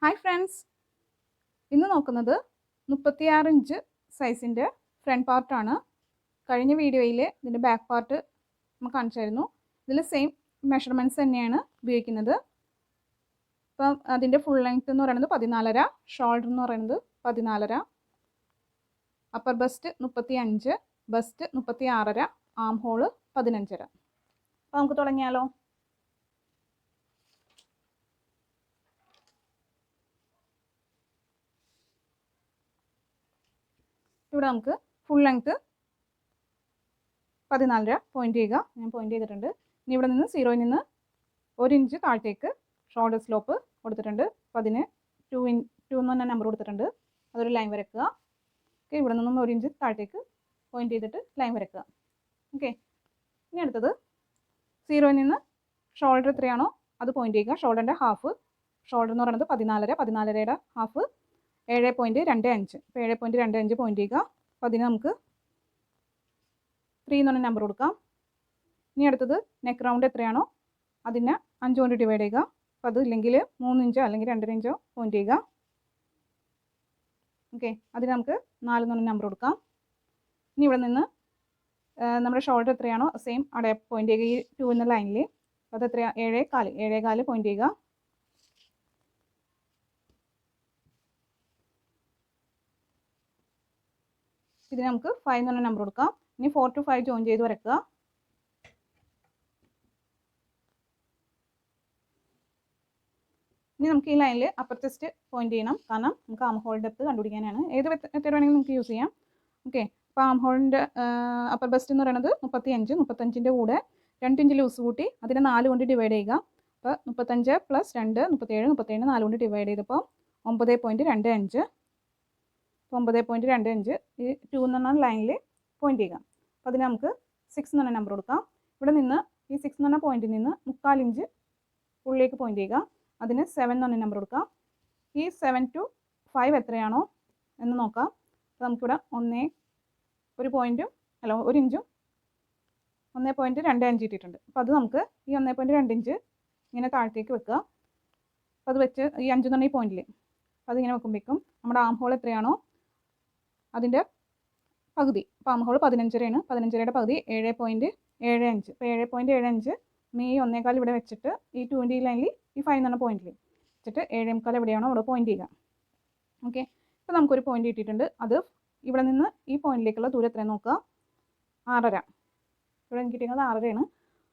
Hi friends, ഇന്ന് നോക്കുന്നത് 36 inch സൈസിൻ്റെ front പാർട്ടാണ്. കഴിഞ്ഞ വീഡിയോയിൽ ഇതിൻ്റെ ബാക്ക് പാർട്ട് നമ്മൾ കാണിച്ചായിരുന്നു. ഇതിൽ സെയിം മെഷർമെൻറ്റ്സ് തന്നെയാണ് ഉപയോഗിക്കുന്നത്. അപ്പം അതിൻ്റെ ഫുൾ ലെങ്ത് എന്ന് പറയുന്നത് 14.5, ഷോൾഡർ എന്ന് പറയുന്നത് 14.5, upper bust 35, bust 36.5, arm hole 15.5. അപ്പോൾ നമുക്ക് തുടങ്ങിയാലോ. ഇവിടെ നമുക്ക് ഫുൾ ലെങ്ത് 14.5 പോയിന്റ് ചെയ്യുക. ഞാൻ പോയിന്റ് ചെയ്തിട്ടുണ്ട്. ഇനി ഇവിടെ നിന്ന് 0യിൽ നിന്ന് 1 ഇഞ്ച് താഴത്തേക്ക് ഷോൾഡർ സ്ലോപ്പ് കൊടുത്തിട്ടുണ്ട്. അപ്പോൾ അതിന് 2 എന്ന് പറഞ്ഞ നമ്പർ കൊടുത്തിട്ടുണ്ട്. അതൊരു ലൈൻ വരയ്ക്കുക. ഓക്കെ, ഇവിടെ നിന്നും 1 ഇഞ്ച് താഴത്തേക്ക് പോയിന്റ് ചെയ്തിട്ട് ലൈൻ വരയ്ക്കുക. ഓക്കെ, ഇനി അടുത്തത് 0യിൽ നിന്ന് ഷോൾഡർ എത്രയാണോ അത് പോയിന്റ് ചെയ്യുക. ഷോൾഡറിൻ്റെ ഹാഫ്, ഷോൾഡർ എന്ന് പറയുന്നത് 14.5, 14.5യുടെ ഹാഫ് 7.25. അപ്പോൾ 7.25 പോയിന്റ് ചെയ്യുക. അപ്പോൾ അതിന് നമുക്ക് 3 എന്ന് പറഞ്ഞ നമ്പർ കൊടുക്കാം. ഇനി അടുത്തത് നെക്ക് റൗണ്ട് എത്രയാണോ അതിനെ 5 കൊണ്ട് ഡിവൈഡ് ചെയ്യുക. അപ്പോൾ അത് ഇല്ലെങ്കിൽ 3 ഇഞ്ചോ അല്ലെങ്കിൽ 2.5 ഇഞ്ചോ പോയിന്റ് ചെയ്യുക. ഓക്കെ, അതിന് നമുക്ക് 4 എന്ന് പറഞ്ഞ നമ്പർ കൊടുക്കാം. ഇനി ഇവിടെ നിന്ന് നമ്മുടെ ഷോൾഡർ എത്രയാണോ സെയിം അവിടെ പോയിന്റ് ചെയ്യുക. ഈ 2 എന്ന ലൈനിൽ. അപ്പോൾ അത് എത്രയാണ്? 7.25 പോയിന്റ് ചെയ്യുക. ഇതിന് നമുക്ക് 5 എന്ന് പറഞ്ഞ നമ്പർ കൊടുക്കാം. ഇനി 4 to 5 ജോയിൻ ചെയ്ത് വരയ്ക്കുക. ഇനി നമുക്ക് ഈ ലൈനിൽ അപ്പർ ചെസ്റ്റ് പോയിന്റ് ചെയ്യണം. കാരണം നമുക്ക് ആം ഹോൾ ഡെപ്ത് കണ്ടുപിടിക്കാനാണ്. ഏത് മെത്തേഡ് വേണമെങ്കിലും നമുക്ക് യൂസ് ചെയ്യാം. ഓക്കെ, അപ്പോൾ ആം ഹോളിൻ്റെ അപ്പർ ബെസ്റ്റ് എന്ന് പറയുന്നത് 35. 35ൻ്റെ കൂടെ 2 ഇഞ്ച് ലൂസ് കൂട്ടി അതിനെ 4 കൊണ്ട് ഡിവൈഡ് ചെയ്യുക. അപ്പോൾ 35 + 2 37, 37 4 കൊണ്ട് ഡിവൈഡ് ചെയ്തപ്പോൾ 9.25. 9.25 ഈ 2 എന്ന് പറഞ്ഞ ലൈനിൽ പോയിന്റ് ചെയ്യുക. അപ്പോൾ അതിന് നമുക്ക് 6 എന്ന് പറഞ്ഞ നമ്പർ കൊടുക്കാം. ഇവിടെ നിന്ന് ഈ 6 എന്ന് പറഞ്ഞ പോയിന്റിൽ നിന്ന് 3/4 ഇഞ്ച് ഉള്ളിലേക്ക് പോയിന്റ് ചെയ്യുക. അതിന് 7 എന്ന് പറഞ്ഞ നമ്പർ കൊടുക്കാം. ഈ 7 to 5 എത്രയാണോ എന്ന് നോക്കാം. അപ്പോൾ നമുക്കിവിടെ 1 ഇഞ്ചും 1.25 ഇട്ടിട്ടുണ്ട്. അപ്പോൾ അത് നമുക്ക് ഈ 1.2 ഇഞ്ച് ഇങ്ങനെ താഴത്തേക്ക് വെക്കുക. അപ്പോൾ അത് വെച്ച് ഈ 5 എന്ന് പറഞ്ഞ ഈ പോയിന്റിൽ അപ്പോൾ അതിങ്ങനെ വെക്കുമ്പോഴേക്കും നമ്മുടെ ആം ഹോൾ എത്രയാണോ അതിൻ്റെ പകുതി. അപ്പോൾ ആം ഹോൾ 15.5ആണ്. 15.5യുടെ പകുതി 7.75. അപ്പോൾ 7.75 ഈ 1.25 ഇവിടെ വെച്ചിട്ട് ഈ 2 ലൈനിൽ ഈ 5 എന്ന് പറഞ്ഞ പോയിന്റിൽ വെച്ചിട്ട് 7.25 എവിടെയാണോ അവിടെ പോയിന്റ് ചെയ്യുക. ഓക്കെ, ഇപ്പോൾ നമുക്കൊരു പോയിന്റ് കിട്ടിയിട്ടുണ്ട്. അത് ഇവിടെ നിന്ന് ഈ പോയിന്റിലേക്കുള്ള ദൂരം എത്രയാണ് നോക്കുക. 6.5. ഇവിടെ എനിക്ക് കിട്ടിയത് 6.5ആണ്.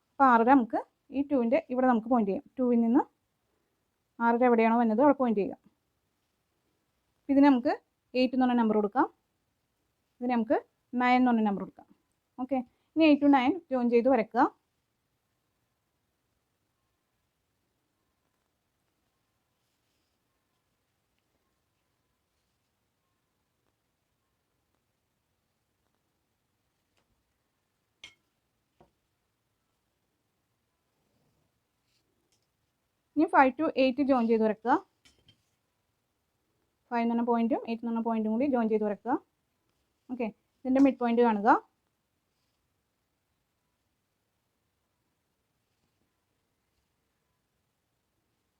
അപ്പോൾ 6.5 നമുക്ക് ഈ 2ൻ്റെ ഇവിടെ നമുക്ക് പോയിന്റ് ചെയ്യാം. 2ൽ നിന്ന് 6.5 എവിടെയാണോ വന്നത് അവിടെ പോയിന്റ് ചെയ്യുക. ഇതിന് നമുക്ക് 8 എന്ന് പറഞ്ഞ നമ്പർ കൊടുക്കാം. ഇതിന് നമുക്ക് 9 എന്ന് പറഞ്ഞ നമ്പർ കൊടുക്കാം. ഓക്കെ, ഇനി 8 to 9 ജോയിൻ ചെയ്ത് വരയ്ക്കുക. ഇനി 5 to 8 ജോയിൻ ചെയ്ത് വരയ്ക്കുക. 5 എന്ന് പറഞ്ഞ പോയിന്റും 8 എന്ന് പറഞ്ഞ പോയിന്റും കൂടി ജോയിൻ ചെയ്ത് വരയ്ക്കുക. ഓക്കെ, ഇതിൻ്റെ മിഡ് പോയിന്റ് കാണുക.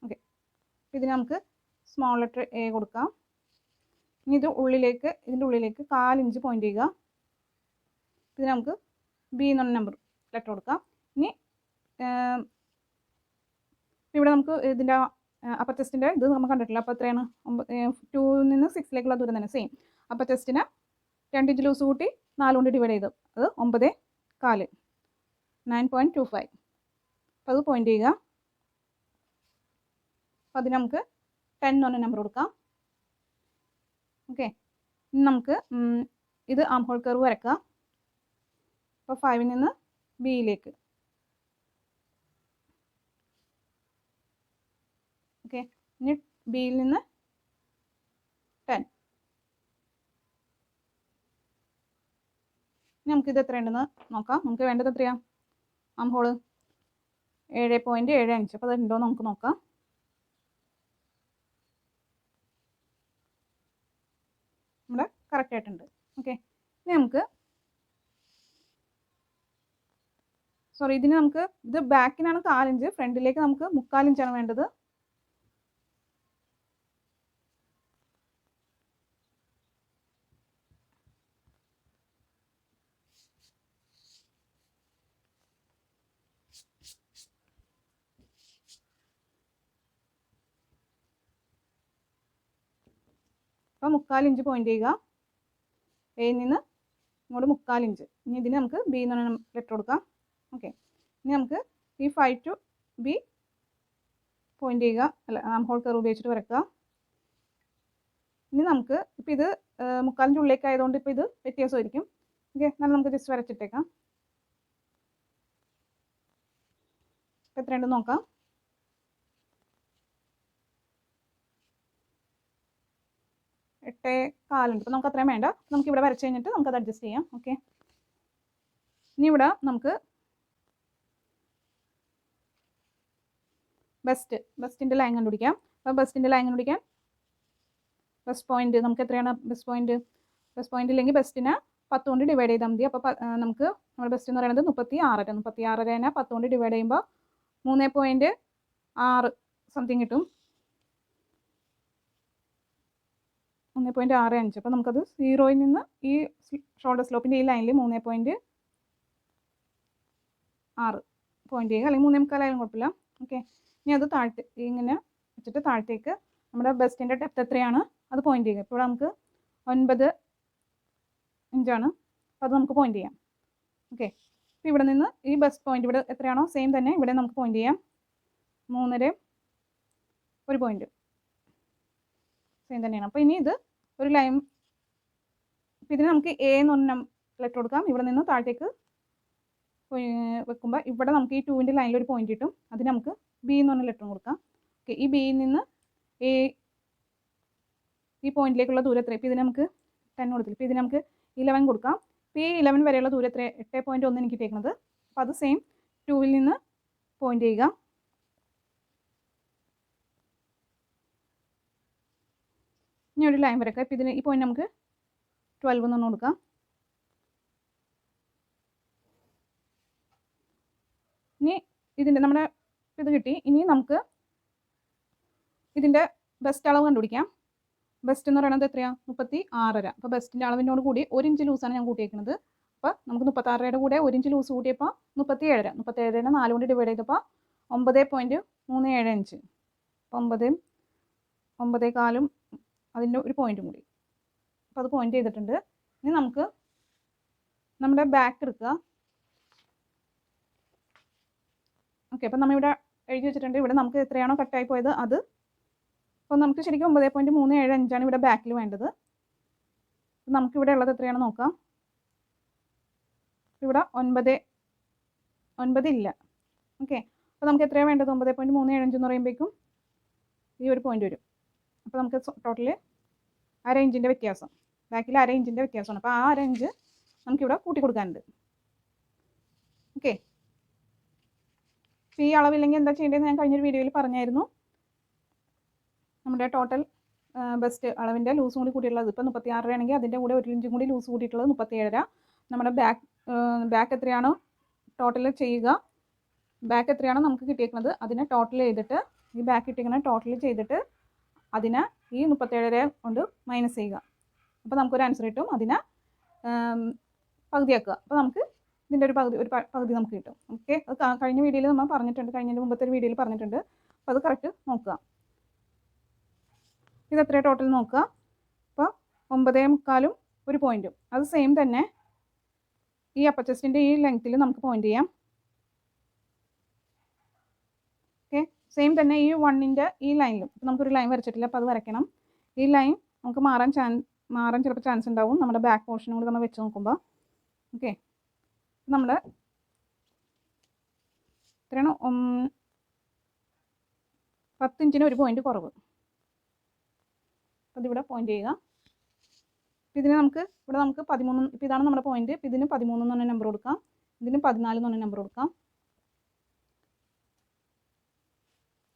ഓക്കെ, ഇതിന് നമുക്ക് സ്മോൾ ലെറ്റർ എ കൊടുക്കാം. ഇനി ഇതിൻ്റെ ഉള്ളിലേക്ക് 4 ഇഞ്ച് പോയിന്റ് ചെയ്യുക. ഇതിന് നമുക്ക് ബി എന്ന് പറഞ്ഞ നമ്പർ ലെറ്റർ കൊടുക്കാം. ഇനി ഇവിടെ നമുക്ക് ഇതിൻ്റെ അപ്പർ ചെസ്റ്റിൻ്റെ ഇത് നമ്മൾ കണ്ടിട്ടില്ല. അപ്പോൾ എത്രയാണ്? 2ൽ നിന്ന് 6ലേക്കുള്ള ദൂരം തന്നെ സെയിം. അപ്പർ ചെസ്റ്റിന് 2 ഇഞ്ച് ലൂസ് കൂട്ടി 4 കൊണ്ട് ഡിവൈഡ് ചെയ്തു. അത് 9.25, 9.25. അപ്പോൾ അത് പോയിന്റ് ചെയ്യുക. അപ്പോൾ അതിന് നമുക്ക് 10 എന്ന് പറഞ്ഞ നമ്പർ കൊടുക്കാം. ഓക്കെ, ഇനി നമുക്ക് ഇത് ആം ഹോൾ കർവ് വരയ്ക്കുക. അപ്പോൾ 5ൽ നിന്ന് ബിയിലേക്ക്. ഓക്കെ, ഇനി ബിയിൽ നിന്ന് 10. ഇനി നമുക്കിത് എത്രയുണ്ടെന്ന് നോക്കാം. നമുക്ക് വേണ്ടത് എത്രയാണ്? ആം ഹോള് 7.75. അപ്പോൾ അതുണ്ടോ എന്ന് നമുക്ക് നോക്കാം. നമ്മുടെ കറക്റ്റ് ആയിട്ടുണ്ട്. ഓക്കെ, ഇനി നമുക്ക് ഇതിന് നമുക്ക് ഇത് ബാക്കിനാണ് 4 ഇഞ്ച്, ഫ്രണ്ടിലേക്ക് നമുക്ക് 3/4 ഇഞ്ചാണ് വേണ്ടത്. അപ്പോൾ 1/4 ഇഞ്ച് പോയിന്റ് ചെയ്യുക. എയിൽ നിന്ന് ഇങ്ങോട്ട് 1/4 ഇഞ്ച്. ഇനി ഇതിന് നമുക്ക് ബി എന്ന് പറഞ്ഞ ലെറ്റർ കൊടുക്കാം. ഓക്കെ, ഇനി നമുക്ക് ഈ 5 to ബി പോയിന്റ് ചെയ്യുക, അല്ല ആം ഹോൾ കർവ് ഉപയോഗിച്ചിട്ട് വരക്കുക. ഇനി നമുക്ക് ഇപ്പോൾ ഇത് 1/4 ഇഞ്ച് ഉള്ളിലേക്ക് ആയതുകൊണ്ട് ഇപ്പോൾ ഇത് വ്യത്യാസമായിരിക്കും. ഓക്കെ, എന്നാലും നമുക്ക് ജസ്റ്റ് വരച്ചിട്ടേക്കാം. ഇപ്പോൾ എത്രയുണ്ടെന്ന് നോക്കാം. 8.25 ഉണ്ട്. അപ്പോൾ നമുക്ക് അത്രയും വേണ്ട. നമുക്ക് ഇവിടെ വരച്ച് കഴിഞ്ഞിട്ട് നമുക്കത് അഡ്ജസ്റ്റ് ചെയ്യാം. ഓക്കെ, ഇനി ഇവിടെ നമുക്ക് ബെസ്റ്റിൻ്റെ ലൈൻ കണ്ടുപിടിക്കാം. അപ്പോൾ ബെസ്റ്റിൻ്റെ ലൈൻ കണ്ടുപിടിക്കാൻ ബെസ്റ്റ് പോയിന്റ് നമുക്ക് എത്രയാണ് ബെസ്റ്റ് പോയിന്റ് ഇല്ലെങ്കിൽ ബെസ്റ്റിനെ 10 കൊണ്ട് ഡിവൈഡ് ചെയ്താൽ മതി. അപ്പോൾ നമുക്ക് നമ്മുടെ ബെസ്റ്റ് എന്ന് പറയുന്നത് 36. 36നെ 10 കൊണ്ട് ഡിവൈഡ് ചെയ്യുമ്പോൾ 3.6 സംതിങ് കിട്ടും. 3.65. അപ്പോൾ നമുക്കത് 0യിൽ നിന്ന് ഈ ഷോൾഡർ സ്ലോപ്പിൻ്റെ ഈ ലൈനിൽ 3.6 പോയിന്റ് ചെയ്യുക, അല്ലെങ്കിൽ 3.25 ആയാലും കുഴപ്പമില്ല. ഓക്കെ, ഇനി അത് താഴ്ത്തി ഇങ്ങനെ വെച്ചിട്ട് താഴത്തേക്ക് നമ്മുടെ ബെസ്റ്റിൻ്റെ ഡെപ്ത് എത്രയാണ് അത് പോയിന്റ് ചെയ്യുക. ഇപ്പോൾ നമുക്ക് 9 ഇഞ്ചാണ്. അപ്പോൾ അത് നമുക്ക് പോയിന്റ് ചെയ്യാം. ഓക്കെ, അപ്പോൾ ഇവിടെ നിന്ന് ഈ ബെസ്റ്റ് പോയിന്റ് ഇവിടെ എത്രയാണോ സെയിം തന്നെ ഇവിടെ നമുക്ക് പോയിന്റ് ചെയ്യാം. 3.5 ഒരു പോയിന്റ് സെയിം തന്നെയാണ്. അപ്പോൾ ഇനി ഇത് ഒരു ലൈൻ, അപ്പോൾ ഇതിന് നമുക്ക് എ എന്ന് പറഞ്ഞ ലെറ്റർ കൊടുക്കാം. ഇവിടെ നിന്ന് താഴത്തേക്ക് വെക്കുമ്പോൾ ഇവിടെ നമുക്ക് ഈ 2ൻ്റെ ലൈനിൽ ഒരു പോയിന്റ് കിട്ടും. അതിന് നമുക്ക് ബി എന്ന് പറഞ്ഞ ലെറ്റർ കൊടുക്കാം. ഓക്കെ, ഈ ബിയിൽ നിന്ന് എ ഈ പോയിന്റിലേക്കുള്ള ദൂരം എത്ര? ഇപ്പോൾ ഇതിന് നമുക്ക് 10 കൊടുത്തില്ല. ഇപ്പോൾ ഇതിന് നമുക്ക് 11 കൊടുക്കാം. ഇപ്പോൾ ഈ 11 വരെയുള്ള ദൂരം എത്ര? 8.1 എനിക്ക് കിട്ടിയേക്കുന്നത്. അപ്പോൾ അത് സെയിം 2ൽ നിന്ന് പോയിന്റ് ചെയ്യുക. ഇനി ഒരു ലൈൻ വരക്കാം. ഇപ്പോൾ ഇതിന് ഈ പോയിന്റ് നമുക്ക് 12 എന്ന് കൊടുക്കാം. ഇനി ഇതിൻ്റെ നമ്മുടെ ഇത് കിട്ടി. ഇനി നമുക്ക് ഇതിൻ്റെ ബെസ്റ്റ് അളവ് കണ്ടുപിടിക്കാം. ബെസ്റ്റ് എന്ന് പറയുന്നത് എത്രയാണ്? 36.5. അപ്പോൾ ബെസ്റ്റിൻ്റെ അളവിനോട് കൂടി 1 ഇഞ്ച് ലൂസാണ് ഞാൻ കൂട്ടിയേക്കുന്നത്. അപ്പോൾ നമുക്ക് 36യുടെ കൂടെ 1 ഇഞ്ച് ലൂസ് കൂട്ടിയപ്പോൾ 37. 37നെ 4 കൊണ്ട് ഡിവൈഡ് ചെയ്തപ്പോൾ 9.375. അപ്പോൾ 9.4 അതിൻ്റെ ഒരു പോയിന്റും കൂടി. അപ്പോൾ അത് പോയിന്റ് ചെയ്തിട്ടുണ്ട്. ഇനി നമുക്ക് നമ്മുടെ ബാക്ക് എടുക്കുക. ഓക്കെ, അപ്പോൾ നമ്മളിവിടെ എഴുതി വെച്ചിട്ടുണ്ട്. ഇവിടെ നമുക്ക് എത്രയാണോ കട്ടായി പോയത് അത്. അപ്പോൾ നമുക്ക് ശരിക്കും 9.375 ഇവിടെ ബാക്കിൽ വേണ്ടത്. നമുക്കിവിടെ ഉള്ളത് എത്രയാണെന്ന് നോക്കാം. ഇവിടെ 9 ഇല്ല. ഓക്കെ, അപ്പോൾ നമുക്ക് എത്രയാണ് വേണ്ടത്? 9.375 എന്ന് പറയുമ്പോഴേക്കും ഈ ഒരു പോയിന്റ് വരും. അപ്പോൾ നമുക്ക് ടോട്ടൽ 1/2 ഇഞ്ചിൻ്റെ വ്യത്യാസം, ബാക്കിൽ 1/2 ഇഞ്ചിൻ്റെ വ്യത്യാസമാണ്. അപ്പോൾ ആ 1/2 ഇഞ്ച് നമുക്കിവിടെ കൂട്ടി കൊടുക്കാനുണ്ട്. ഓക്കെ, ഈ അളവില്ലെങ്കിൽ എന്താ ചെയ്യേണ്ടതെന്ന് ഞാൻ കഴിഞ്ഞൊരു വീഡിയോയിൽ പറഞ്ഞായിരുന്നു. നമ്മുടെ ടോട്ടൽ ബെസ്റ്റ് അളവിൻ്റെ ലൂസും കൂടി കൂട്ടിയിട്ടുള്ളത് ഇപ്പോൾ 36 ആണെങ്കിൽ അതിൻ്റെ കൂടെ 1 ഇഞ്ചും കൂടി ലൂസ് കൂട്ടിയിട്ടുള്ളത് 37. നമ്മുടെ ബാക്ക് എത്രയാണോ ടോട്ടൽ ചെയ്യുക, ബാക്ക് എത്രയാണോ നമുക്ക് കിട്ടിയേക്കുന്നത് അതിനെ ടോട്ടൽ ചെയ്തിട്ട് ഈ ബാക്ക് കിട്ടിയിരിക്കുന്ന ടോട്ടൽ ചെയ്തിട്ട് അതിനെ ഈ 37 കൊണ്ട് മൈനസ് ചെയ്യുക. അപ്പോൾ നമുക്കൊരു ആൻസർ കിട്ടും. അതിനെ പകുതിയാക്കുക. അപ്പോൾ നമുക്ക് ഇതിൻ്റെ ഒരു പകുതി നമുക്ക് കിട്ടും. ഓക്കെ, അത് കഴിഞ്ഞ വീഡിയോയിൽ നമ്മൾ പറഞ്ഞിട്ടുണ്ട്, കഴിഞ്ഞതിൻ്റെ മുമ്പത്തെ ഒരു വീഡിയോയിൽ പറഞ്ഞിട്ടുണ്ട്. അപ്പോൾ അത് കറക്റ്റ് നോക്കുക. ഇത് എത്ര ടോട്ടൽ നോക്കുക. അപ്പോൾ 9.25 ഒരു പോയിന്റും അത് സെയിം തന്നെ ഈ അപ്പർ ചെസ്റ്റിൻ്റെ ഈ ലെങ്ത്തിൽ നമുക്ക് പോയിന്റ് ചെയ്യാം. ഓക്കെ, സെയിം തന്നെ ഈ 1ൻ്റെ ഈ ലൈനിലും. ഇപ്പോൾ നമുക്കൊരു ലൈൻ വരച്ചിട്ടില്ല, അപ്പോൾ അത് വരയ്ക്കണം. ഈ ലൈൻ നമുക്ക് മാറാൻ ചിലപ്പോൾ ചാൻസ് ഉണ്ടാവും നമ്മുടെ ബാക്ക് പോർഷനും കൂടി നമ്മൾ വെച്ച് നോക്കുമ്പോൾ. ഓക്കെ, നമ്മുടെ എത്രയാണ് 10 ഇഞ്ചിന് ഒരു പോയിന്റ് കുറവ്. അതിവിടെ പോയിന്റ് ചെയ്യുക. ഇതിന് നമുക്ക് ഇവിടെ നമുക്ക് 13, ഇപ്പോൾ ഇതാണ് നമ്മുടെ പോയിന്റ്. ഇപ്പോൾ ഇതിന് 13 എന്ന് പറഞ്ഞ നമ്പർ കൊടുക്കാം, ഇതിന് 14 എന്ന് പറഞ്ഞ നമ്പർ കൊടുക്കാം.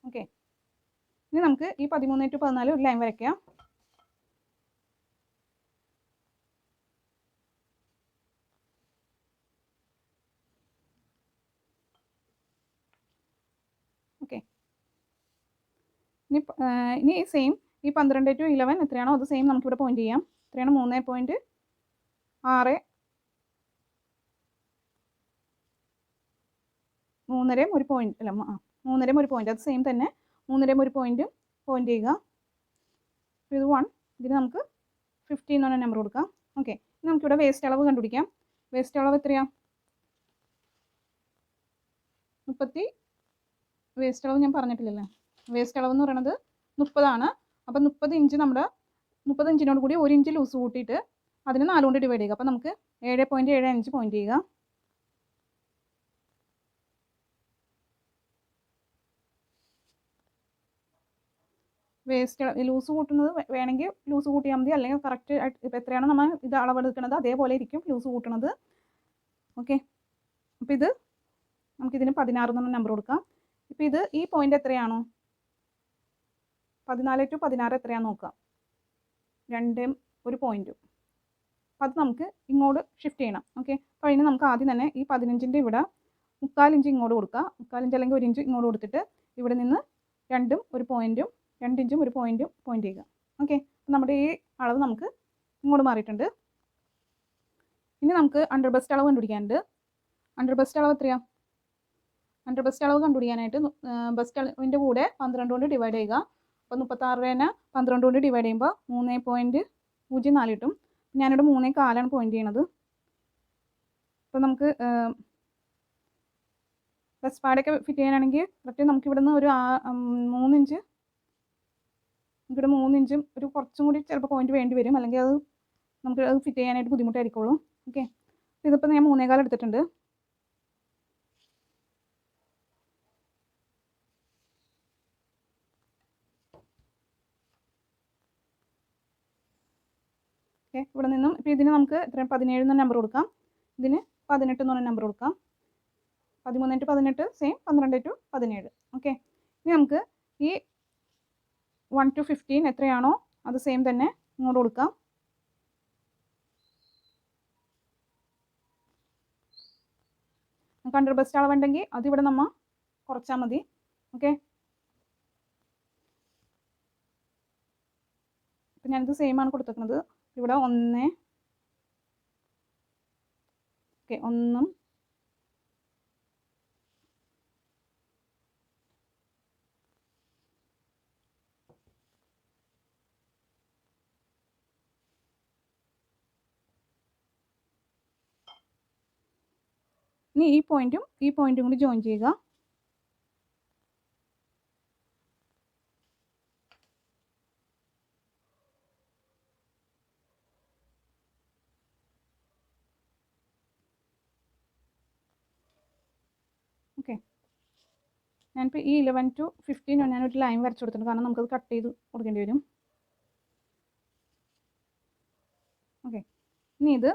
ഓക്കെ, ഇനി നമുക്ക് ഈ 13 to 14 ഒരു ലൈൻ വരയ്ക്കാം. ഓക്കെ, ഇനി സെയിം ഈ 12 to 11 എത്രയാണോ അത് സെയിം നമുക്കിവിടെ പോയിന്റ് ചെയ്യാം. എത്രയാണ്? 3.6 3.5 ഒരു പോയിന്റ്, അല്ല 3.5 ഒരു പോയിന്റ്, അത് സെയിം തന്നെ 3.5 ഒരു പോയിന്റും പോയിന്റ് ചെയ്യുക. ഇത് 1, ഇതിന് നമുക്ക് 50 എന്ന് പറഞ്ഞ നമ്പർ കൊടുക്കാം. ഓക്കെ, നമുക്കിവിടെ വേസ്റ്റ് അളവ് കണ്ടുപിടിക്കാം. വേസ്റ്റ് അളവ് എത്രയാണ്? വേസ്റ്റ് അളവ് ഞാൻ പറഞ്ഞിട്ടില്ലല്ലേ. വേസ്റ്റ് അളവ് എന്ന് പറയുന്നത് 30 അപ്പോൾ 30 ഇഞ്ച് നമ്മുടെ 30 ഇഞ്ചിനോട് കൂടി 1 ഇഞ്ച് ലൂസ് കൂട്ടിയിട്ട് അതിന് 4 കൊണ്ട് ഡിവൈഡ് ചെയ്യുക. അപ്പോൾ നമുക്ക് 7.75 പോയിന്റ് ചെയ്യുക. വേസ്റ്റ് ലൂസ് കൂട്ടുന്നത് വേണമെങ്കിൽ ലൂസ് കൂട്ടിയാൽ മതി, അല്ലെങ്കിൽ കറക്റ്റ് ഇപ്പോൾ എത്രയാണ് നമ്മൾ ഇത് അളവെടുക്കുന്നത് അതേപോലെ ഇരിക്കും ലൂസ് കൂട്ടുന്നത്. ഓക്കെ, അപ്പോൾ ഇത് നമുക്കിതിന് 16 എന്ന് പറഞ്ഞ നമ്പർ കൊടുക്കാം. ഇപ്പോൾ ഇത് ഈ പോയിന്റ് എത്രയാണോ 14 to 16 എത്രയാണെന്ന് നോക്കാം. 2 ഒരു പോയിന്റും. അപ്പോൾ അത് നമുക്ക് ഇങ്ങോട്ട് ഷിഫ്റ്റ് ചെയ്യണം. ഓക്കെ, അപ്പോൾ അതിന് നമുക്ക് ആദ്യം തന്നെ ഈ 15ൻ്റെ ഇവിടെ 3/4 ഇഞ്ച് ഇങ്ങോട്ട് കൊടുക്കുക. 3/4 ഇഞ്ച് അല്ലെങ്കിൽ 1 ഇഞ്ച് ഇങ്ങോട്ട് കൊടുത്തിട്ട് ഇവിടെ നിന്ന് 2 ഒരു പോയിന്റും 2 ഇഞ്ചും ഒരു പോയിന്റ് ചെയ്യുക. ഓക്കെ, അപ്പോൾ നമ്മുടെ ഈ അളവ് നമുക്ക് ഇങ്ങോട്ട് മാറിയിട്ടുണ്ട്. ഇനി നമുക്ക് അണ്ടർ ബസ്റ്റ് അളവ് കണ്ടുപിടിക്കാനുണ്ട്. അണ്ടർ ബസ്റ്റ് അളവ് എത്രയാണ്? അണ്ടർ ബസ്റ്റ് അളവ് കണ്ടുപിടിക്കാനായിട്ട് ബസ്റ്റ് അളവിൻ്റെ കൂടെ 12 കൊണ്ട് ഡിവൈഡ് ചെയ്യുക. അപ്പോൾ 36 12 കൊണ്ട് ഡിവൈഡ് ചെയ്യുമ്പോൾ 3.04 കിട്ടും. ഞാനിവിടെ 3.4 പോയിന്റ് ചെയ്യണത്. അപ്പോൾ നമുക്ക് ബസ് പാഡൊക്കെ ഫിറ്റ് ചെയ്യാനാണെങ്കിൽ കറക്റ്റ് നമുക്ക് ഇവിടെ നിന്ന് ഒരു 3 ഇഞ്ച്, ഇവിടെ 3 ഇഞ്ചും ഒരു കുറച്ചും കൂടി ചിലപ്പോൾ പോയിന്റ് വേണ്ടി വരും, അല്ലെങ്കിൽ അത് നമുക്ക് അത് ഫിറ്റ് ചെയ്യാനായിട്ട് ബുദ്ധിമുട്ടായിരിക്കുള്ളൂ. ഓക്കെ, ഇതിപ്പോൾ ഞാൻ 3.4 എടുത്തിട്ടുണ്ട്. ഓക്കെ, ഇവിടെ നിന്നും ഇപ്പോൾ ഇതിന് നമുക്ക് എത്ര 17 എന്ന നമ്പർ കൊടുക്കാം. ഇതിന് 18 എന്ന് പറഞ്ഞ നമ്പർ കൊടുക്കാം. 13 to 18 സെയിം, 12 to 17. ഓക്കെ, ഇനി നമുക്ക് ഈ 1 to 15 എത്രയാണോ അത് സെയിം തന്നെ ഇങ്ങോട്ട് കൊടുക്കാം. നമുക്ക് അണ്ടർ ബസ്റ്റ് അളവുണ്ടെങ്കിൽ അതിവിടെ നമ്മൾ കുറച്ചാൽ മതി. ഓക്കെ, ഇപ്പം ഞാനിത് സെയിം ആണ് കൊടുത്തേക്കുന്നത്. ഇവിടെ 1 ഓക്കെ 1 ഇനി ഈ പോയിന്റും കൂടി ജോയിൻ ചെയ്യുക. ഓക്കെ, ഞാനിപ്പോൾ ഈ 11 to 15 ഞാനൊരു ലൈൻ വരച്ചു കൊടുത്തിട്ടുണ്ട്, കാരണം നമുക്കത് കട്ട് ചെയ്ത് കൊടുക്കേണ്ടി വരും. ഓക്കെ, ഇനി ഇത്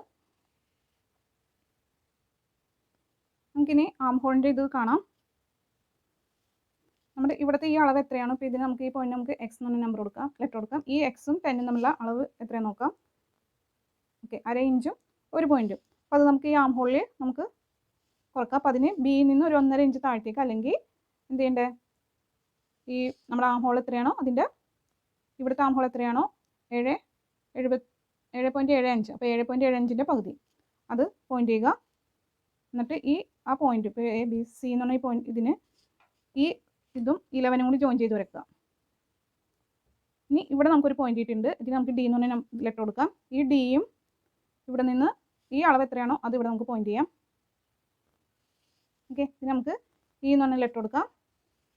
നമുക്കിനി ആം ഹോളിൻ്റെ ഇത് കാണാം. നമ്മുടെ ഇവിടുത്തെ ഈ അളവ് എത്രയാണ്? ഇപ്പോൾ ഇതിന് നമുക്ക് ഈ പോയിന്റ് നമുക്ക് എക്സ് എന്ന് പറഞ്ഞ നമ്പർ കൊടുക്കാം, ലെറ്റർ കൊടുക്കാം. ഈ എക്സും 10ഉം തമ്മിലുള്ള അളവ് എത്രയാണെന്ന് നോക്കാം. ഓക്കെ, 1/2 ഇഞ്ചും ഒരു പോയിന്റും. അപ്പോൾ അത് നമുക്ക് ഈ ആം ഹോളിൽ നമുക്ക് കുറക്കാം. അപ്പോൾ അതിന് ബിയിൽ നിന്ന് ഒരു 1.5 ഇഞ്ച് താഴത്തേക്ക്, അല്ലെങ്കിൽ എന്ത് ചെയ്യണ്ടേ, ഈ നമ്മുടെ ആം ഹോൾ എത്രയാണോ അതിൻ്റെ ഇവിടുത്തെ ആം ഹോൾ എത്രയാണോ 7.75, അപ്പോൾ 7.75ൻ്റെ പകുതി അത് പോയിന്റ് ചെയ്യുക. എന്നിട്ട് ആ പോയിന്റ് ഇപ്പോൾ എ ബി സി എന്ന് പറഞ്ഞ ഈ പോയിന്റ് ഇതിന് ഈ ഇതും 11ഉം കൂടി ജോയിൻ ചെയ്ത് വരയ്ക്കുക. ഇനി ഇവിടെ നമുക്കൊരു പോയിന്റ് കിട്ടിയിട്ടുണ്ട്. ഇതിന് നമുക്ക് ഡി എന്ന് പറഞ്ഞ ലെറ്റർ കൊടുക്കാം. ഈ ഡിയും ഇവിടെ നിന്ന് ഈ അളവ് എത്രയാണോ അത് ഇവിടെ നമുക്ക് പോയിന്റ് ചെയ്യാം. ഓക്കെ, ഇത് നമുക്ക് ഇ എന്ന് പറഞ്ഞ ലെറ്റർ കൊടുക്കാം.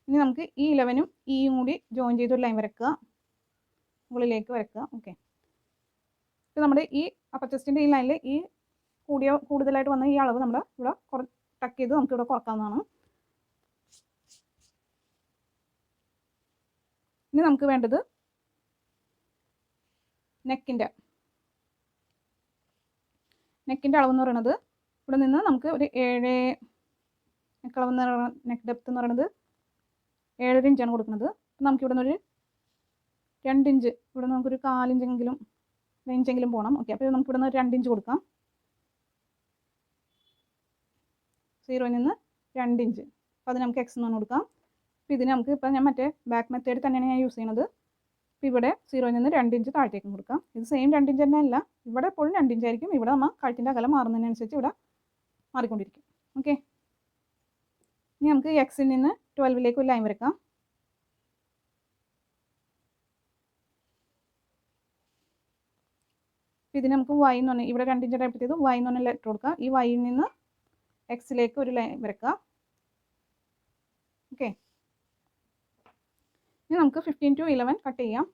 ഇനി നമുക്ക് ഈ 11ഉം ഇയും കൂടി ജോയിൻ ചെയ്തൊരു ലൈൻ വരയ്ക്കുക, മുകളിലേക്ക് വരയ്ക്കുക. ഓക്കെ, ഇപ്പോൾ നമ്മുടെ ഈ അപ്പർ ചെസ്റ്റിൻ്റെ ഈ ലൈനിൽ ഈ കൂടുതലായിട്ട് വന്ന ഈ അളവ് നമ്മൾ ഇവിടെ ടക്ക് ചെയ്ത് നമുക്ക് ഇവിടെ കുറക്കാവുന്നതാണ്. ഇനി നമുക്ക് വേണ്ടത് നെക്കിൻ്റെ അളവ് എന്ന് പറയുന്നത് ഇവിടെ നിന്ന് നമുക്ക് ഒരു 7 നെക്ക് അളവ് നെക്ക് ഡെപ്ത് എന്ന് പറയുന്നത് 7.5 ഇഞ്ചാണ് കൊടുക്കുന്നത്. നമുക്കിവിടെ നിന്നൊരു 2 ഇഞ്ച്, ഇവിടെ നമുക്കൊരു 4 ഇഞ്ചെങ്കിലും പോകണം. ഓക്കെ, അപ്പോൾ നമുക്ക് ഇവിടെ നിന്ന് 2 ഇഞ്ച് കൊടുക്കാം. 0യിൽ നിന്ന് 2 ഇഞ്ച്. അപ്പോൾ അത് നമുക്ക് എക്സ് എന്ന് കൊടുക്കാം. അപ്പോൾ ഇതിന് നമുക്ക് ഇപ്പോൾ ഞാൻ മറ്റേ ബാക്ക് മെത്തേഡ് തന്നെയാണ് ഞാൻ യൂസ് ചെയ്യുന്നത്. അപ്പോൾ ഇവിടെ 0യിൽ നിന്ന് 2 ഇഞ്ച് താഴത്തേക്കും കൊടുക്കാം. ഇത് സെയിം 2 ഇഞ്ച് തന്നെ അല്ല, ഇവിടെ എപ്പോഴും 2 ഇഞ്ചായിരിക്കും. ഇവിടെ നമ്മൾ കഴുത്തിൻ്റെ അകലം മാറുന്നതിനനുസരിച്ച് ഇവിടെ മാറിക്കൊണ്ടിരിക്കും. ഓക്കെ, ഇനി നമുക്ക് എക്സിൽ നിന്ന് 12ലേക്ക് ഒരു ലൈൻ വരയ്ക്കാം. ഇതിന് നമുക്ക് y എന്ന് പറഞ്ഞാൽ ഇവിടെ 2 ഇഞ്ച് ആയപ്പോഴത്തേക്കും y എന്ന് പറഞ്ഞ ലെറ്റർ കൊടുക്കുക. ഈ y യിൽ നിന്ന് എക്സിലേക്ക് ഒരു ലൈൻ വരക്കുക. ഓക്കെ, ഇനി നമുക്ക് 15 to 11 കട്ട് ചെയ്യാം.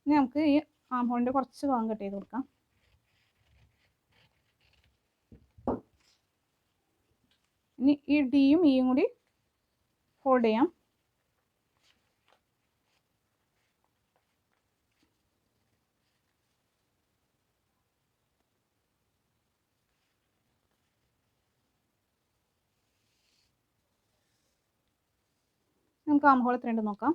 ഇനി നമുക്ക് ഈ ആം ഹോളിൻ്റെ കുറച്ച് ഭാഗം കട്ട് ചെയ്ത് കൊടുക്കാം. ഇനി ഈ ഡിയും ഇയും കൂടി ഫോൾഡ് ചെയ്യാം. നമുക്ക് ആം ഹോൾ എത്രയുണ്ട് നോക്കാം.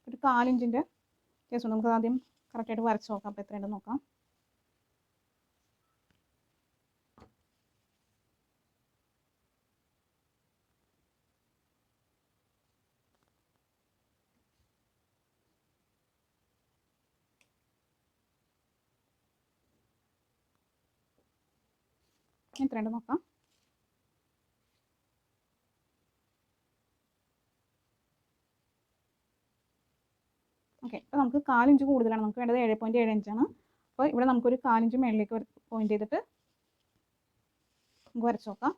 ഒരു 4 ഇഞ്ചിൻ്റെ വ്യത്യാസമുണ്ട്. നമുക്ക് ആദ്യം കറക്റ്റായിട്ട് വരച്ച് നോക്കാം. അപ്പോൾ എത്രയുണ്ടെന്ന് നോക്കാം. എത്രയുണ്ട് നോക്കാം. ഓക്കെ, അപ്പോൾ നമുക്ക് 4 ഇഞ്ച് കൂടുതലാണ്. നമുക്ക് വേണ്ടത് 7.75 ആണ്. അപ്പോൾ ഇവിടെ നമുക്കൊരു 4 ഇഞ്ച് മേളിലേക്ക് പോയിന്റ് ചെയ്തിട്ട് നമുക്ക് വരച്ച് നോക്കാം.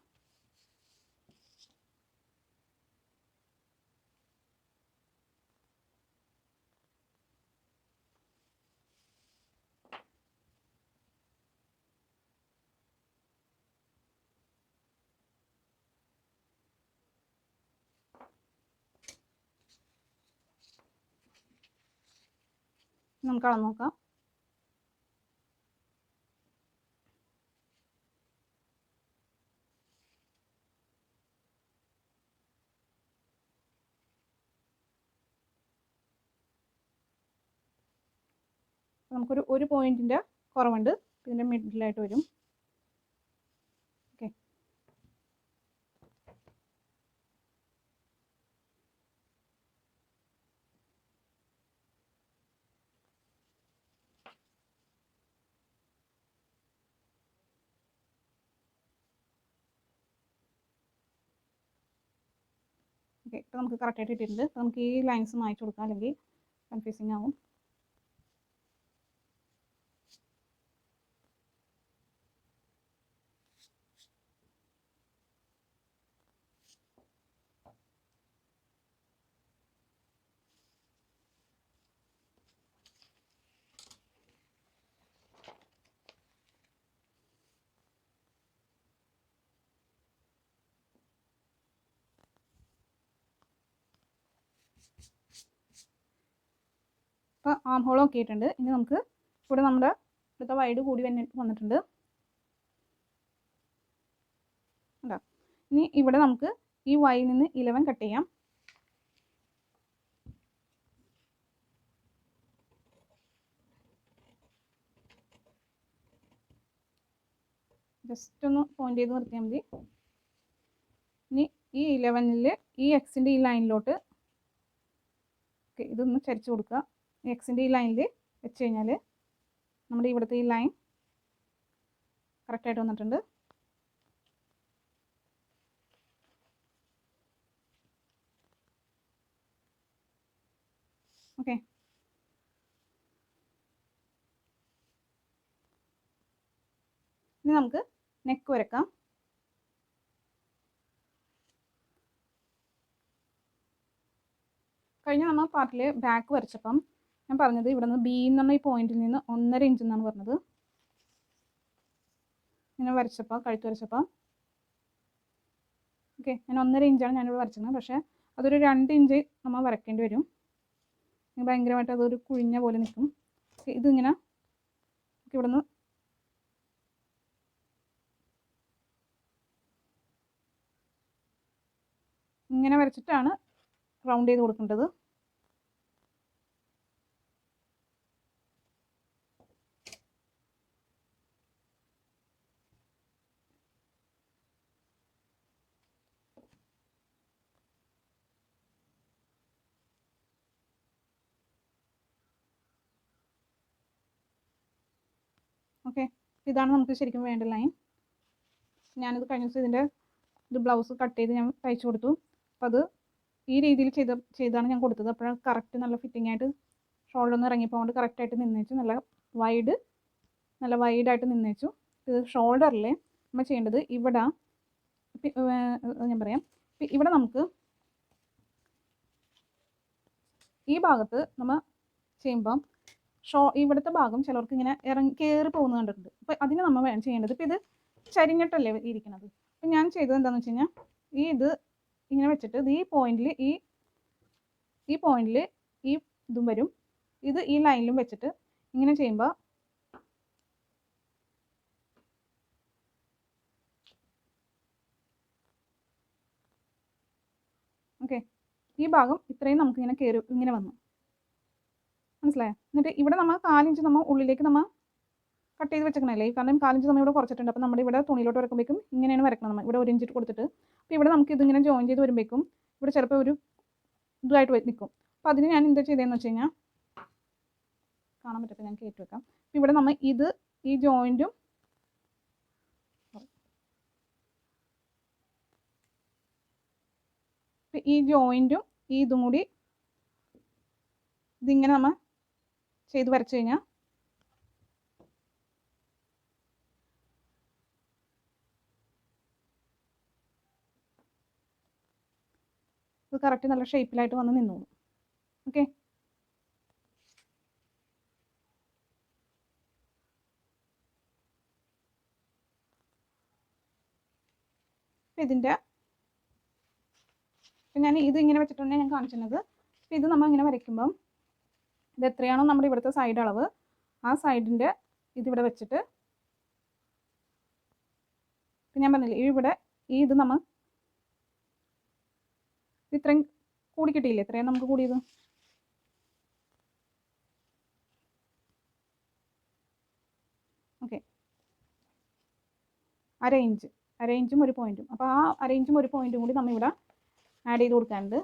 നമുക്ക് അളന്ന് നോക്കാം. നമുക്കൊരു പോയിന്റിൻ്റെ കുറവുണ്ട്. ഇതിൻ്റെ മിഡിലായിട്ട് വരും. ഓക്കെ, ഓക്കെ, ഇപ്പോൾ നമുക്ക് കറക്റ്റായിട്ട് ഇട്ടിട്ടുണ്ട്. അപ്പോൾ നമുക്ക് ഈ ലൈൻസ് മായ്ച്ചു കൊടുക്കാം, അല്ലെങ്കിൽ കൺഫ്യൂസിങ് ആവും. അപ്പോൾ ആം ഹോൾ നോക്കിയിട്ടുണ്ട്. ഇനി നമുക്ക് ഇവിടെ നമ്മുടെ ഇവിടുത്തെ വൈഡ് കൂടി വന്നിട്ടുണ്ട്. അല്ല, ഇനി ഇവിടെ നമുക്ക് ഈ വൈയിൽ നിന്ന് 11 കട്ട് ചെയ്യാം. ജസ്റ്റ് ഒന്ന് പോയിന്റ് ചെയ്ത് നിർത്തിയാൽ മതി. ഇനി ഈ 11ൽ ഈ എക്സിൻ്റെ ഈ ലൈനിലോട്ട് ഇതൊന്ന് ചരിച്ച് കൊടുക്കുക. എക്സിൻ്റെ ഈ ലൈനിൽ വെച്ച് കഴിഞ്ഞാൽ നമ്മുടെ ഇവിടുത്തെ ഈ ലൈൻ കറക്റ്റായിട്ട് വന്നിട്ടുണ്ട്. ഓക്കെ, ഇനി നമുക്ക് നെക്ക് വരക്കാം. കഴിഞ്ഞ നമ്മൾ പാർട്ടിൽ ബാക്ക് വരച്ചപ്പം ഞാൻ പറഞ്ഞത് ഇവിടെ നിന്ന് ബി എന്ന് പറഞ്ഞ ഈ പോയിന്റിൽ നിന്ന് 1.5 ഇഞ്ച് എന്നാണ് പറഞ്ഞത്. ഇങ്ങനെ വരച്ചപ്പോൾ കഴുത്ത് വരച്ചപ്പോൾ ഓക്കെ, ഞാൻ 1.5 ഇഞ്ചാണ് ഞാനിവിടെ വരച്ചത്. പക്ഷേ അതൊരു 2 ഇഞ്ച് നമ്മൾ വരയ്ക്കേണ്ടി വരും. ഭയങ്കരമായിട്ട് അതൊരു കുഴിഞ്ഞ പോലെ നിൽക്കും. ഇതിങ്ങനെ ഇവിടെ നിന്ന് ഇങ്ങനെ വരച്ചിട്ടാണ് റൗണ്ട് ചെയ്ത് കൊടുക്കേണ്ടത്. ഓക്കെ, ഇതാണ് നമുക്ക് ശരിക്കും വേണ്ട ലൈൻ. ഞാനിത് കഴിഞ്ഞ ദിവസം ഇത് ബ്ലൗസ് കട്ട് ചെയ്ത് ഞാൻ തയ്ച്ചു കൊടുത്തു. അപ്പോൾ അത് ഈ രീതിയിൽ ചെയ്താണ് ഞാൻ കൊടുത്തത്. അപ്പോൾ കറക്റ്റ് നല്ല ഫിറ്റിംഗ് ആയിട്ട് ഷോൾഡർ ഒന്ന് ഇറങ്ങിപ്പോകൊണ്ട് കറക്റ്റായിട്ട് നിന്നേച്ചു. നല്ല വൈഡായിട്ട് നിന്നേച്ചു. ഇത് ഷോൾഡറിൽ നമ്മൾ ചെയ്യേണ്ടത് ഇവിടെ ഞാൻ പറയാം. ഇവിടെ നമുക്ക് ഈ ഭാഗത്ത് നമ്മൾ ചെയ്യുമ്പം ഇവിടുത്തെ ഭാഗം ചിലർക്ക് ഇങ്ങനെ കയറി പോകുന്നത് കണ്ടിട്ടുണ്ട്. അപ്പോൾ അതിന് നമ്മൾ ചെയ്യേണ്ടത്, ഇപ്പോൾ ഇത് ചരിഞ്ഞിട്ടല്ലേ ഇരിക്കുന്നത്. അപ്പോൾ ഞാൻ ചെയ്തത് എന്താണെന്ന് വെച്ച് കഴിഞ്ഞാൽ ഇത് ഇങ്ങനെ വെച്ചിട്ട് ഈ പോയിന്റിൽ ഈ ഇതും വരും, ഇത് ഈ ലൈനിലും വെച്ചിട്ട് ഇങ്ങനെ ചെയ്യുമ്പോൾ ഓക്കെ, ഈ ഭാഗം ഇത്രയും നമുക്ക് ഇങ്ങനെ വന്നു. മനസ്സിലായോ? എന്നിട്ട് ഇവിടെ നമ്മൾ 4 ഇഞ്ച് നമ്മൾ ഉള്ളിലേക്ക് നമ്മൾ കട്ട് ചെയ്ത് വെച്ചേക്കണല്ലേ. കാരണം 4 ഇഞ്ച് നമ്മൾ ഇവിടെ കുറച്ചിട്ടുണ്ട്. അപ്പോൾ നമ്മുടെ ഇവിടെ തുണിയിലോട്ട് വരക്കുമ്പോഴേക്കും ഇങ്ങനെയാണ് വരക്കണം. നമ്മൾ ഇവിടെ 1 ഇഞ്ച് കൊടുത്തിട്ട്, അപ്പോൾ ഇവിടെ നമുക്ക് ഇതിങ്ങനെ ജോയിൻ ചെയ്ത് വരുമ്പോഴേക്കും ഇവിടെ ചിലപ്പോൾ ഒരു ഇതായിട്ട് നിൽക്കും. അപ്പോൾ അതിന് ഞാൻ എന്താ ചെയ്തതെന്ന് വെച്ച് കഴിഞ്ഞാൽ കാണാൻ പറ്റപ്പോൾ ഞാൻ കയറ്റി വെക്കാം. അപ്പോൾ ഇവിടെ നമ്മൾ ഈ ജോയിൻറ്റും ഇതും കൂടി ഇതിങ്ങനെ നമ്മൾ ചെയ്ത് വരച്ചു കഴിഞ്ഞാൽ ഇത് കറക്റ്റ് നല്ല ഷേപ്പിലായിട്ട് വന്ന് നിന്നോളും. ഓക്കെ, ഇതിൻ്റെ ഞാൻ ഇതിങ്ങനെ വെച്ചിട്ടാണ് ഞാൻ കാണിച്ചിരുന്നത്. അപ്പോൾ ഇത് നമ്മൾ ഇങ്ങനെ വരയ്ക്കുമ്പം ഇത് എത്രയാണോ നമ്മുടെ ഇവിടുത്തെ സൈഡ് അളവ്, ആ സൈഡിൻ്റെ ഇതിവിടെ വെച്ചിട്ട്, ഇപ്പം ഞാൻ പറഞ്ഞില്ലേ ഇവിടെ ഇത് നമ്മൾ ഇത്രയും കൂടി കിട്ടിയില്ലേ, എത്രയാണ് നമുക്ക് കൂടിയത്? ഓക്കെ, അര ഇഞ്ചും ഒരു പോയിന്റും. അപ്പോൾ ആ അര ഇഞ്ചും ഒരു പോയിന്റും കൂടി നമ്മൾ ഇവിടെ ആഡ് ചെയ്ത് കൊടുക്കാനുണ്ട്.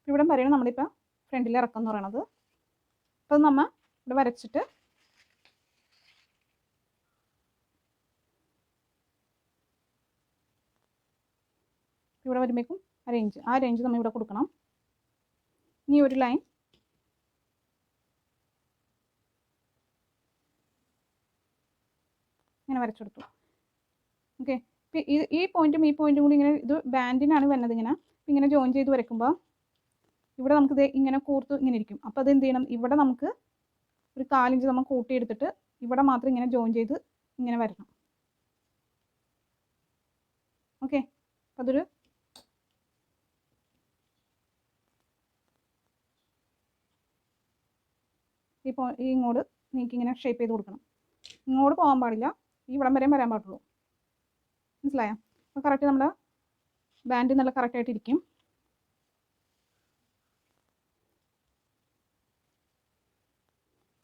ഇവിടെ വരെയാണ് നമ്മളിപ്പോൾ ഫ്രണ്ടിൽ ഇറക്കം എന്ന് പറയണത്. അപ്പോൾ നമ്മൾ ഇവിടെ വരച്ചിട്ട് ഇവിടെ വരുമ്പോഴേക്കും ആ റേഞ്ച് നമ്മൾ ഇവിടെ കൊടുക്കണം. ഇനി ഒരു ലൈൻ ഇങ്ങനെ വരച്ചെടുത്തു. ഓക്കെ, ഈ പോയിന്റും കൂടി ഇങ്ങനെ ഇത് ബാൻഡിനാണ് വരുന്നത്. ഇങ്ങനെ ജോയിൻ ചെയ്ത് വരയ്ക്കുമ്പോൾ ഇവിടെ നമുക്കിത് ഇങ്ങനെ കൂർത്ത് ഇങ്ങനെ ഇരിക്കും. അപ്പോൾ അത് എന്ത് ചെയ്യണം, ഇവിടെ നമുക്ക് ഒരു 4 ഇഞ്ച് നമ്മൾ കൂട്ടിയെടുത്തിട്ട് ഇവിടെ മാത്രം ഇങ്ങനെ ജോയിൻ ചെയ്ത് ഇങ്ങനെ വരണം. ഓക്കെ, അതൊരു ഇങ്ങോട്ട് നീക്കിങ്ങനെ ഷേപ്പ് ചെയ്ത് കൊടുക്കണം. ഇങ്ങോട്ട് പോകാൻ പാടില്ല, ഇവിടം വരെയും വരാൻ പാടുള്ളൂ. മനസ്സിലായോ? അപ്പോൾ കറക്റ്റ് നമ്മുടെ ബാൻഡ് നല്ല കറക്റ്റായിട്ട് ഇരിക്കും.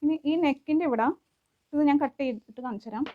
ഇനി ഈ നെക്കിൻ്റെ ഇവിടെ ഇത് ഞാൻ കട്ട് ചെയ്തിട്ട് കാണിച്ചു തരാം.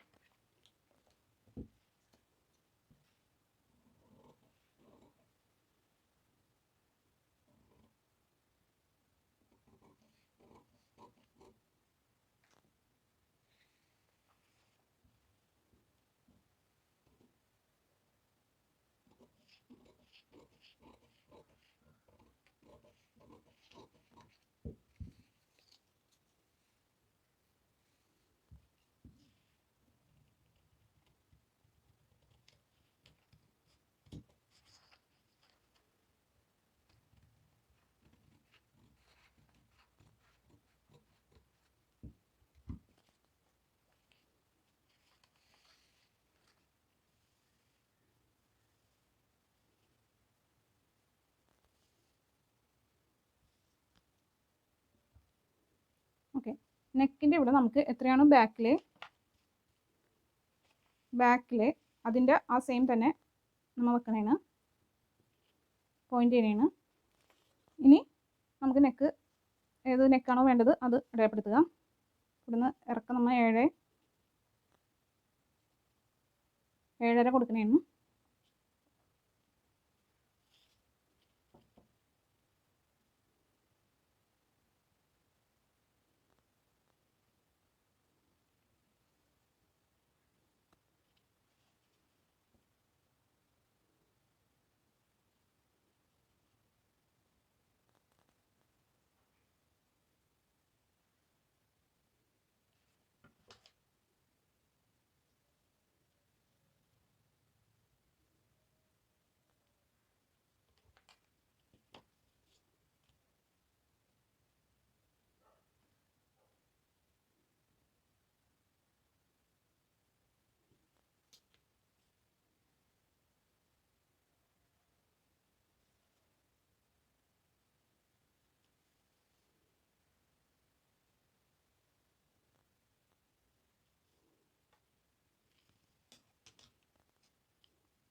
ഓക്കെ, നെക്കിൻ്റെ ഇവിടെ നമുക്ക് എത്രയാണോ ബാക്കിൽ അതിൻ്റെ ആ സെയിം തന്നെ നമ്മൾ വെക്കണേന് പോയിൻ്റ് ചെയ്യണേന്. ഇനി നമുക്ക് ഏത് നെക്കാണോ വേണ്ടത് അത് അടയാളപ്പെടുത്തുക. ഇവിടുന്ന് ഇറക്കം നമ്മൾ 7.5 കൊടുക്കണേന്.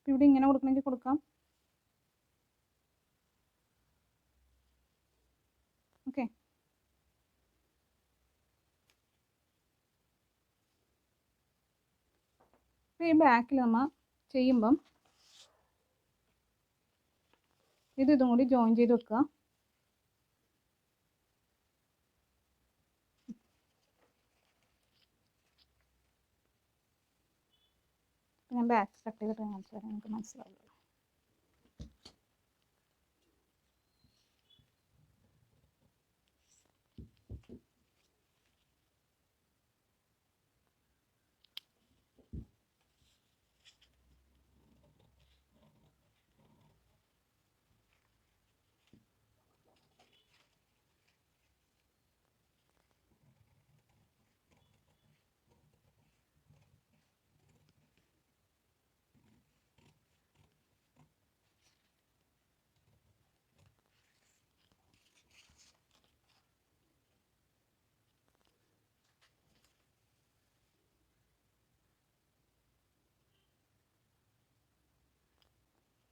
ഇവിടെ ഇങ്ങനെ കൊടുക്കണമെങ്കിൽ കൊടുക്കാം. ഓക്കെ, ഈ ബാക്കിൽ നമ്മൾ ചെയ്യുമ്പം ഇതും കൂടി ജോയിൻ ചെയ്ത് വെക്കുക. ഞാൻ ബാക്ക് കട്ട് ചെയ്തിട്ട് കാണിച്ചു തരാം, നമുക്ക് മനസ്സിലാവില്ല.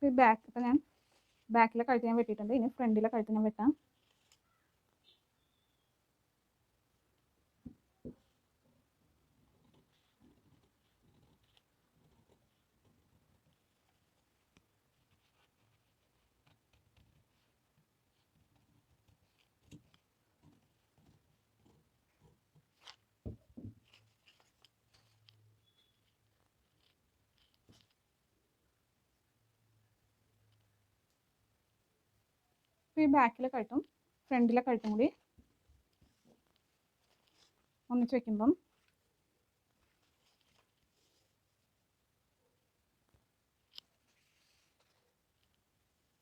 ഈ ബാക്ക് ഇപ്പം ഞാൻ ബാക്കിലെ കഴുത്ത് ഞാൻ വെട്ടിയിട്ടുണ്ട്. ഇനി ഫ്രണ്ടിലെ കഴുത്ത് ഞാൻ വെട്ടാം. ഈ ബാക്കിലെ കഴുത്തും ഫ്രണ്ടിലെ കഴുത്തും കൂടി ഒന്നിച്ച് വയ്ക്കുമ്പം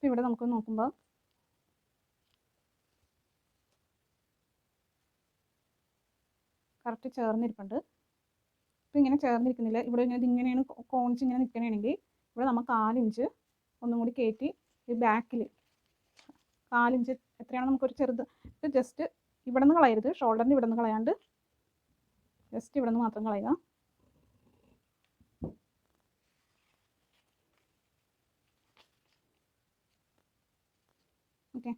ഇവിടെ നമുക്ക് നോക്കുമ്പോൾ കറക്റ്റ് ചേർന്നിരിപ്പുണ്ട്. ഇപ്പം ഇങ്ങനെ ചേർന്നിരിക്കുന്നില്ല. ഇവിടെ ഇതിങ്ങനെയാണ് കോണിച്ച് ഇങ്ങനെ നിൽക്കണമെങ്കിൽ ഇവിടെ നമ്മൾ 4 ഇഞ്ച് ഒന്നും കൂടി കയറ്റി ഈ ബാക്കിൽ 4 ഇഞ്ച് എത്രയാണ് നമുക്കൊരു ചെറുത് ജസ്റ്റ് ഇവിടെ നിന്ന് കളയരുത്, ഷോൾഡറിൻ്റെ ഇവിടെ നിന്ന് കളയാണ്ട് ജസ്റ്റ് ഇവിടെ നിന്ന് മാത്രം കളയുക. ഓക്കെ,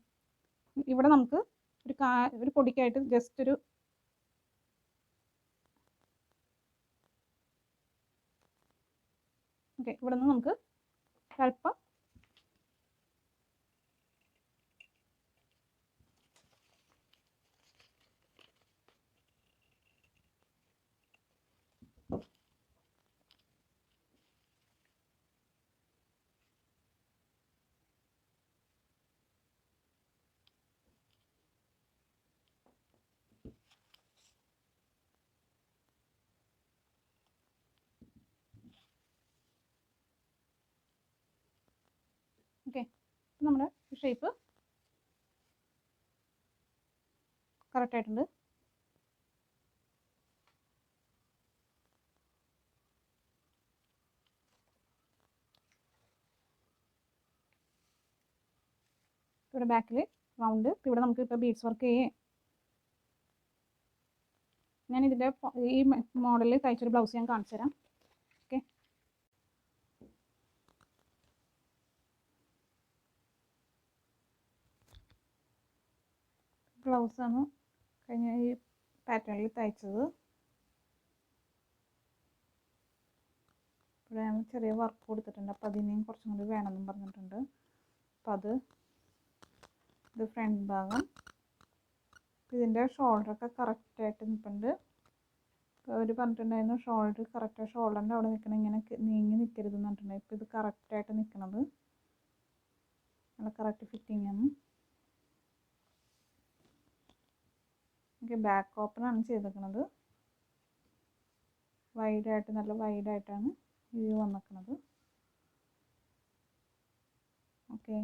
ഇവിടെ നമുക്ക് ഒരു പൊടിക്കായിട്ട് ജസ്റ്റ് ഒരു ഓക്കെ ഇവിടെ നിന്ന് നമുക്ക് അല്പം ഓക്കെ. നമ്മുടെ ഷേപ്പ് കറക്റ്റായിട്ടുണ്ട്. ഇവിടെ ബാക്കിൽ റൗണ്ട്. ഇവിടെ നമുക്ക് ഇപ്പോൾ ബീഡ്സ് വർക്ക് ചെയ്യേ. ഞാൻ ഇതിൻ്റെ ഈ മോഡലിൽ തയ്ച്ചൊരു ബ്ലൗസ് ഞാൻ കാണിച്ചു തരാം. ഓക്കെ, ബ്ലൗസാണ് കഴിഞ്ഞ ഈ പാറ്റേണിൽ തയ്ച്ചത്. ഇവിടെ ഞാൻ ചെറിയ വർക്ക് കൊടുത്തിട്ടുണ്ട്. അപ്പോൾ അതിനെയും കുറച്ചും കൂടി വേണമെന്നും പറഞ്ഞിട്ടുണ്ട്. അപ്പോൾ ഇത് ഫ്രണ്ട് ഭാഗം. ഇതിൻ്റെ ഷോൾഡറൊക്കെ കറക്റ്റായിട്ട് നിൽപ്പുണ്ട്. അവർ പറഞ്ഞിട്ടുണ്ടായിരുന്നു ഷോൾഡർ കറക്റ്റാണ്, ഷോൾഡറിൻ്റെ അവിടെ നിൽക്കണം, ഇങ്ങനെ നീങ്ങി നിൽക്കരുതെന്ന് പറഞ്ഞിട്ടുണ്ടായി. ഇപ്പോൾ ഇത് കറക്റ്റായിട്ട് നിൽക്കണത് നല്ല കറക്റ്റ് ഫിറ്റിംഗ് ആണ്. ഓക്കെ, ബാക്ക് ഓപ്പണാണ് ചെയ്തേക്കുന്നത്. വൈഡായിട്ട് നല്ല വൈഡായിട്ടാണ് വ്യൂ വന്നിരിക്കുന്നത്. ഓക്കെ.